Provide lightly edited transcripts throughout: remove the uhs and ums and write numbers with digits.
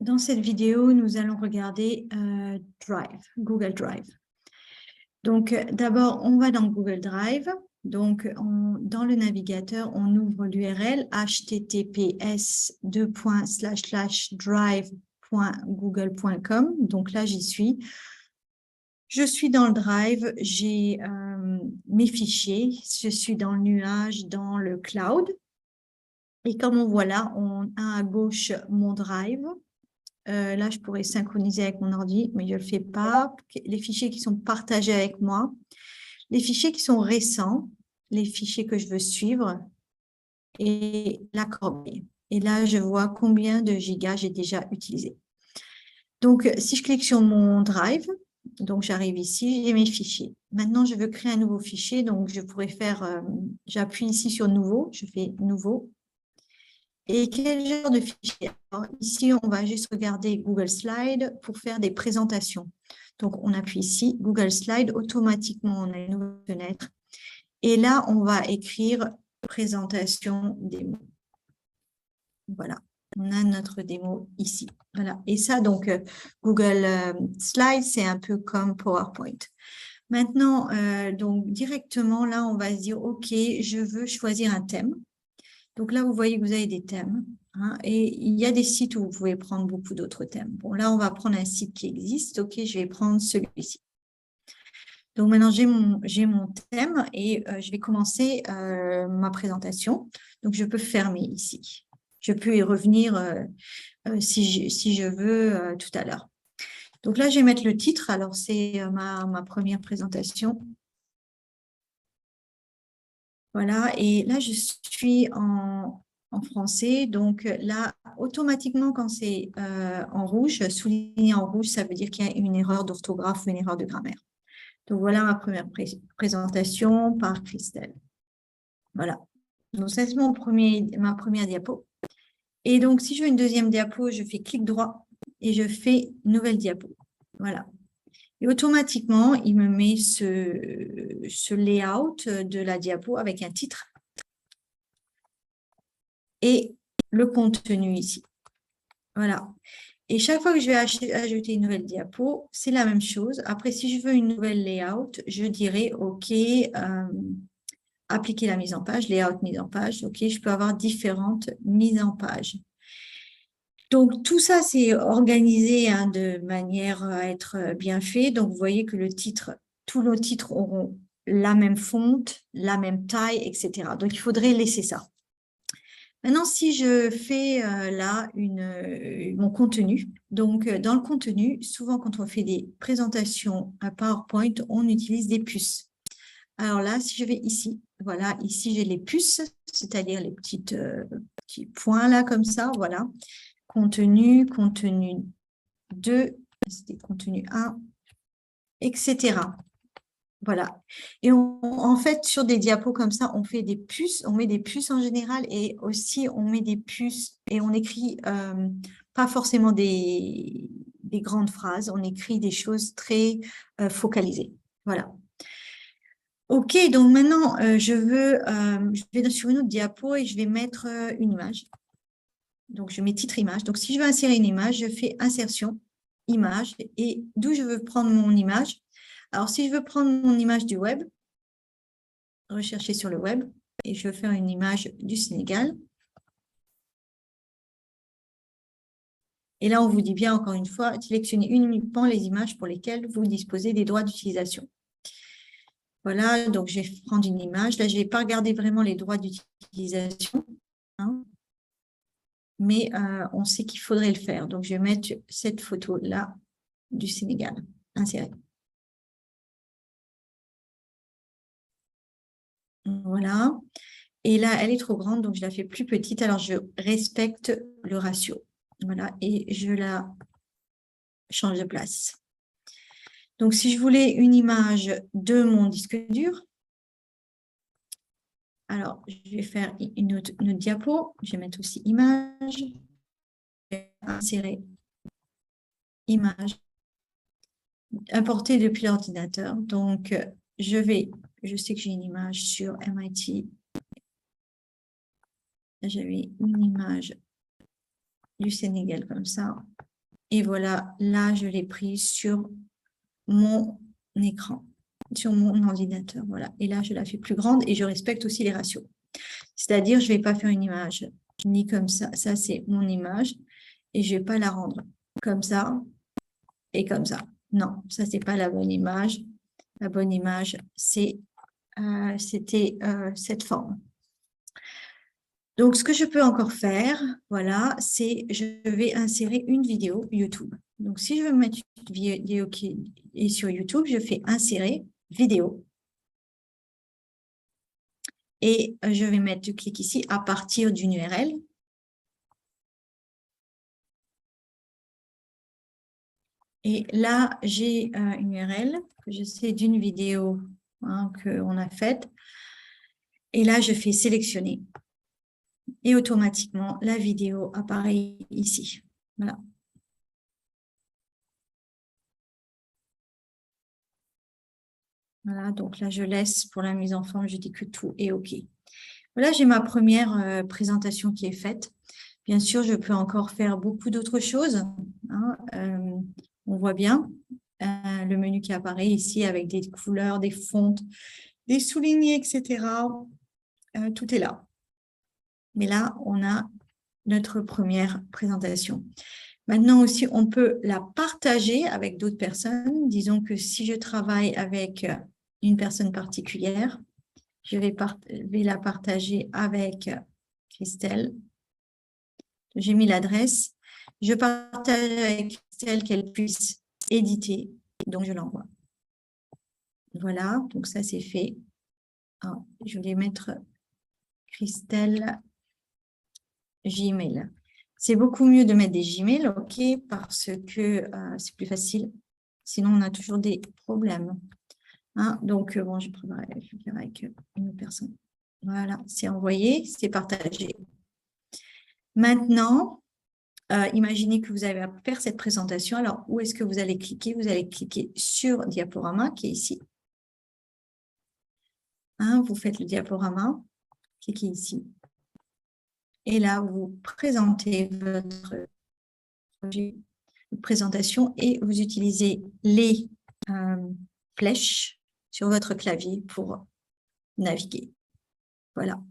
Dans cette vidéo, nous allons regarder Drive, Google Drive. Donc, d'abord, on va dans Google Drive. Donc, dans le navigateur, on ouvre l'URL https://drive.google.com. Donc là, j'y suis. Je suis dans le Drive, j'ai mes fichiers. Je suis dans le nuage, dans le cloud. Et comme on voit là, on a à gauche mon Drive. Là, je pourrais synchroniser avec mon ordi, mais je ne le fais pas. Les fichiers qui sont partagés avec moi, les fichiers qui sont récents, les fichiers que je veux suivre et la corbeille. Et là, je vois combien de gigas j'ai déjà utilisé. Donc, si je clique sur mon Drive, donc j'arrive ici, j'ai mes fichiers. Maintenant, je veux créer un nouveau fichier, donc je pourrais faire, j'appuie ici sur Nouveau, je fais Nouveau. Et quel genre de fichier? Alors, ici, on va juste regarder Google Slide pour faire des présentations. Donc, on appuie ici, Google Slide, automatiquement, on a une nouvelle fenêtre. Et là, on va écrire présentation démo. Voilà, on a notre démo ici. Voilà. Et ça, donc, Google Slide, c'est un peu comme PowerPoint. Maintenant, donc, directement, là, on va se dire, OK, je veux choisir un thème. Donc là, vous voyez que vous avez des thèmes. Hein, et il y a des sites où vous pouvez prendre beaucoup d'autres thèmes. Bon, là, on va prendre un site qui existe. OK, je vais prendre celui-ci. Donc maintenant, j'ai mon thème et je vais commencer ma présentation. Donc, je peux fermer ici. Je peux y revenir si je veux tout à l'heure. Donc là, je vais mettre le titre. Alors, c'est ma première présentation. Voilà, et là, je suis en français. Donc là, automatiquement, quand c'est en rouge, souligné en rouge, ça veut dire qu'il y a une erreur d'orthographe ou une erreur de grammaire. Donc voilà ma première présentation par Christelle. Voilà. Donc ça, c'est ma première diapo. Et donc, si je veux une deuxième diapo, je fais clic droit et je fais nouvelle diapo. Voilà. Et automatiquement, il me met ce layout de la diapo avec un titre et le contenu ici. Voilà. Et chaque fois que je vais ajouter une nouvelle diapo, c'est la même chose. Après, si je veux une nouvelle layout, je dirais OK, appliquer la mise en page, layout mise en page. OK, je peux avoir différentes mises en page. Donc, tout ça, c'est organisé hein, de manière à être bien fait. Donc, vous voyez que le titre, tous nos titres auront la même fonte, la même taille, etc. Donc, il faudrait laisser ça. Maintenant, si je fais là mon contenu, donc dans le contenu, souvent quand on fait des présentations à PowerPoint, on utilise des puces. Alors là, si je vais ici, voilà, ici j'ai les puces, c'est-à-dire les petits points là comme ça, voilà. Contenu 2, c'était contenu 1, etc. Voilà. Et en fait, sur des diapos comme ça, on fait des puces, on met des puces en général et aussi on met des puces et on écrit pas forcément des grandes phrases, on écrit des choses très focalisées. Voilà. OK, donc maintenant, je vais sur une autre diapo et je vais mettre une image. Donc, je mets titre image. Donc, si je veux insérer une image, je fais insertion, image et d'où je veux prendre mon image. Alors, si je veux prendre mon image du web, rechercher sur le web et je veux faire une image du Sénégal. Et là, on vous dit bien encore une fois, sélectionnez uniquement les images pour lesquelles vous disposez des droits d'utilisation. Voilà, donc je vais prendre une image. Là, je ne vais pas regarder vraiment les droits d'utilisation, hein, mais on sait qu'il faudrait le faire. Donc, je vais mettre cette photo-là du Sénégal, insérer. Voilà. Et là, elle est trop grande, donc je la fais plus petite. Alors, je respecte le ratio. Voilà, et je la change de place. Donc, si je voulais une image de mon disque dur, alors, je vais faire une autre diapo. Je vais mettre aussi image. Je vais insérer image. Importer depuis l'ordinateur. Donc, je sais que j'ai une image sur MIT. J'avais une image du Sénégal comme ça. Et voilà, là, je l'ai prise sur mon écran, sur mon ordinateur. Voilà. Et là, je la fais plus grande et je respecte aussi les ratios. C'est-à-dire, je ne vais pas faire une image ni comme ça. Ça, c'est mon image. Et je ne vais pas la rendre comme ça et comme ça. Non, ça, ce n'est pas la bonne image. La bonne image, c'était cette forme. Donc, ce que je peux encore faire, voilà, c'est je vais insérer une vidéo YouTube. Donc, si je veux mettre une vidéo qui est sur YouTube, je fais insérer vidéo. Et je vais mettre, je clique ici à partir d'une URL. Et là, j'ai une URL que je sais d'une vidéo qu'on a faite. Et là, je fais sélectionner. Et automatiquement, la vidéo apparaît ici. Voilà. Voilà, donc là, je laisse pour la mise en forme, je dis que tout est OK. Voilà, j'ai ma première présentation qui est faite. Bien sûr, je peux encore faire beaucoup d'autres choses. On voit bien le menu qui apparaît ici avec des couleurs, des fontes, des soulignés, etc. Tout est là. Mais là, on a notre première présentation. Maintenant aussi, on peut la partager avec d'autres personnes. Disons que si je travaille avec une personne particulière, je vais la partager avec Christelle. J'ai mis l'adresse. Je partage avec Christelle qu'elle puisse éditer. Donc, je l'envoie. Voilà, donc ça, c'est fait. Alors, je vais mettre Christelle Gmail. C'est beaucoup mieux de mettre des Gmail, OK, parce que c'est plus facile. Sinon, on a toujours des problèmes. Donc, bon, je vais faire avec une autre personne. Voilà, c'est envoyé, c'est partagé. Maintenant, imaginez que vous allez faire cette présentation. Alors, où est-ce que vous allez cliquer? Vous allez cliquer sur diaporama qui est ici. Vous faites le diaporama, cliquez ici. Et là, vous présentez votre présentation et vous utilisez les flèches sur votre clavier pour naviguer. Voilà.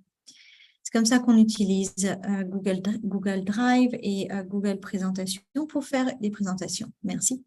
C'est comme ça qu'on utilise Google Drive et Google Présentation pour faire des présentations. Merci.